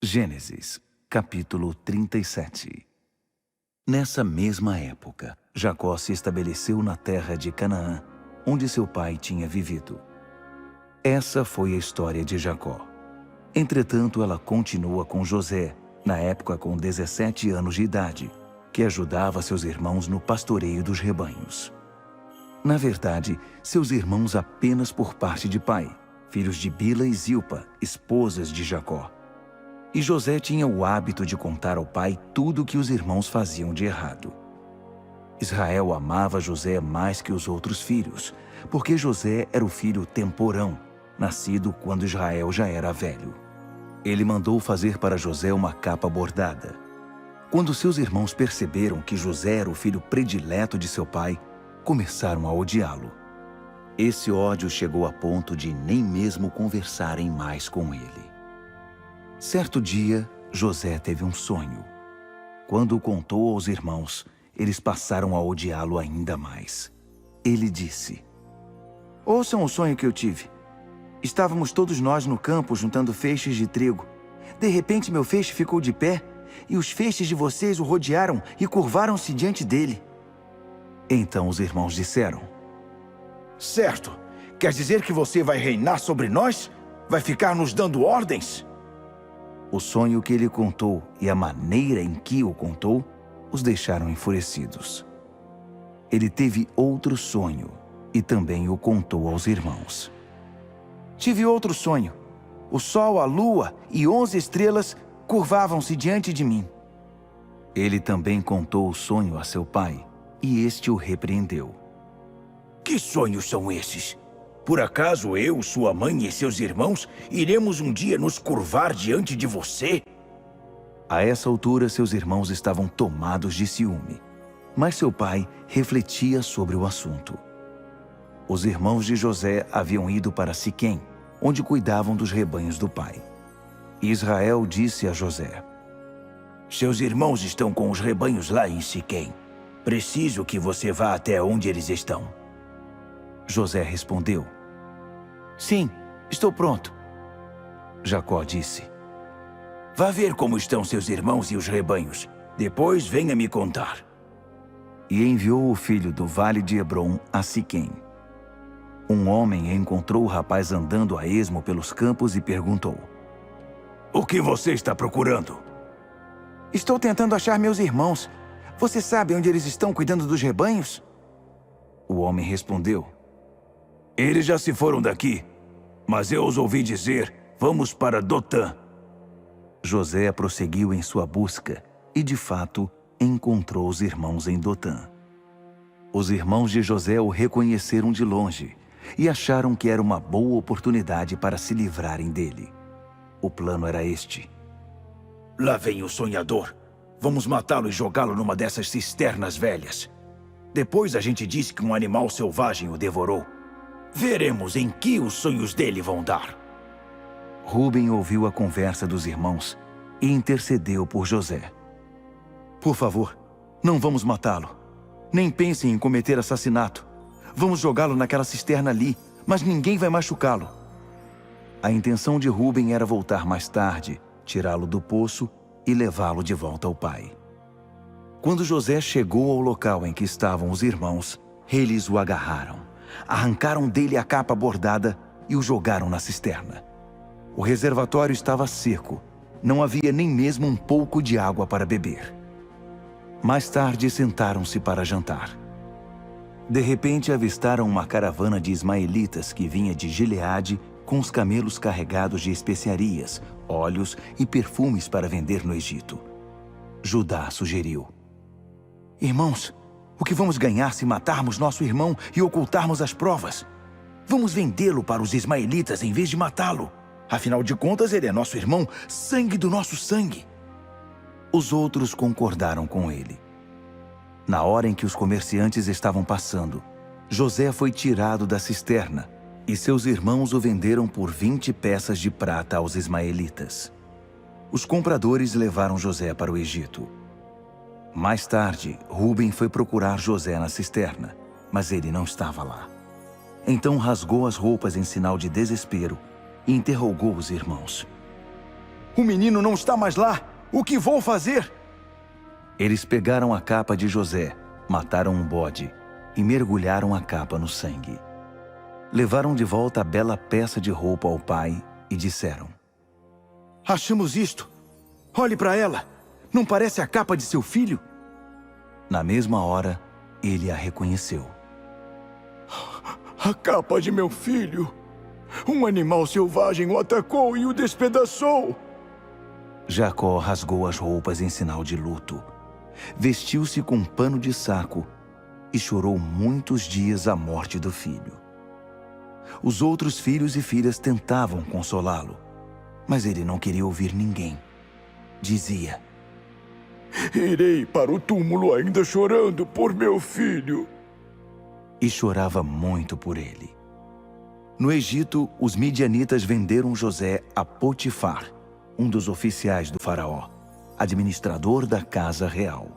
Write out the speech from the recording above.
Gênesis, capítulo 37. Nessa mesma época, Jacó se estabeleceu na terra de Canaã, onde seu pai tinha vivido. Essa foi a história de Jacó. Entretanto, ela continua com José, na época com 17 anos de idade, que ajudava seus irmãos no pastoreio dos rebanhos. Na verdade, seus irmãos apenas por parte de pai, filhos de Bila e Zilpa, esposas de Jacó. E José tinha o hábito de contar ao pai tudo o que os irmãos faziam de errado. Israel amava José mais que os outros filhos, porque José era o filho temporão, nascido quando Israel já era velho. Ele mandou fazer para José uma capa bordada. Quando seus irmãos perceberam que José era o filho predileto de seu pai, começaram a odiá-lo. Esse ódio chegou a ponto de nem mesmo conversarem mais com ele. Certo dia, José teve um sonho. Quando o contou aos irmãos, eles passaram a odiá-lo ainda mais. Ele disse: "Ouçam o sonho que eu tive. Estávamos todos nós no campo juntando feixes de trigo. De repente meu feixe ficou de pé, e os feixes de vocês o rodearam e curvaram-se diante dele." Então os irmãos disseram: "Certo. Quer dizer que você vai reinar sobre nós? Vai ficar nos dando ordens?" O sonho que ele contou e a maneira em que o contou os deixaram enfurecidos. Ele teve outro sonho e também o contou aos irmãos. "Tive outro sonho. O sol, a lua e 11 estrelas curvavam-se diante de mim." Ele também contou o sonho a seu pai, e este o repreendeu. "Que sonhos são esses? Por acaso eu, sua mãe e seus irmãos iremos um dia nos curvar diante de você?" A essa altura, seus irmãos estavam tomados de ciúme, mas seu pai refletia sobre o assunto. Os irmãos de José haviam ido para Siquém, onde cuidavam dos rebanhos do pai. Israel disse a José: "Seus irmãos estão com os rebanhos lá em Siquém. Preciso que você vá até onde eles estão." José respondeu: "Sim, estou pronto." Jacó disse: "Vá ver como estão seus irmãos e os rebanhos. Depois venha me contar." E enviou o filho do vale de Hebrom a Siquém. Um homem encontrou o rapaz andando a esmo pelos campos e perguntou: "O que você está procurando?" "Estou tentando achar meus irmãos. Você sabe onde eles estão cuidando dos rebanhos?" O homem respondeu: "Eles já se foram daqui, mas eu os ouvi dizer, vamos para Dotã." José prosseguiu em sua busca e, de fato, encontrou os irmãos em Dotã. Os irmãos de José o reconheceram de longe e acharam que era uma boa oportunidade para se livrarem dele. O plano era este: "Lá vem o sonhador. Vamos matá-lo e jogá-lo numa dessas cisternas velhas. Depois a gente diz que um animal selvagem o devorou. Veremos em que os sonhos dele vão dar." Rúben ouviu a conversa dos irmãos e intercedeu por José. "Por favor, não vamos matá-lo. Nem pensem em cometer assassinato. Vamos jogá-lo naquela cisterna ali, mas ninguém vai machucá-lo." A intenção de Rúben era voltar mais tarde, tirá-lo do poço e levá-lo de volta ao pai. Quando José chegou ao local em que estavam os irmãos, eles o agarraram, arrancaram dele a capa bordada e o jogaram na cisterna. O reservatório estava seco, não havia nem mesmo um pouco de água para beber. Mais tarde sentaram-se para jantar. De repente avistaram uma caravana de ismaelitas que vinha de Gileade com os camelos carregados de especiarias, óleos e perfumes para vender no Egito. Judá sugeriu: "Irmãos, o que vamos ganhar se matarmos nosso irmão e ocultarmos as provas? Vamos vendê-lo para os ismaelitas em vez de matá-lo. Afinal de contas, ele é nosso irmão, sangue do nosso sangue." Os outros concordaram com ele. Na hora em que os comerciantes estavam passando, José foi tirado da cisterna e seus irmãos o venderam por 20 peças de prata aos ismaelitas. Os compradores levaram José para o Egito. Mais tarde, Rúben foi procurar José na cisterna, mas ele não estava lá. Então rasgou as roupas em sinal de desespero e interrogou os irmãos: O menino não está mais lá. O que vou fazer? Eles pegaram a capa de José, mataram um bode e mergulharam a capa no sangue. Levaram de volta a bela peça de roupa ao pai e disseram: Achamos isto. Olhe para ela. Não parece a capa de seu filho? Na mesma hora, ele a reconheceu. A capa de meu filho. Um animal selvagem o atacou e o despedaçou. Jacó rasgou as roupas em sinal de luto. Vestiu-se com um pano de saco e chorou muitos dias a morte do filho. Os outros filhos e filhas tentavam consolá-lo, mas ele não queria ouvir ninguém. Dizia: Irei para o túmulo ainda chorando por meu filho. E chorava muito por ele. No Egito, os midianitas venderam José a Potifar, um dos oficiais do faraó, administrador da casa real.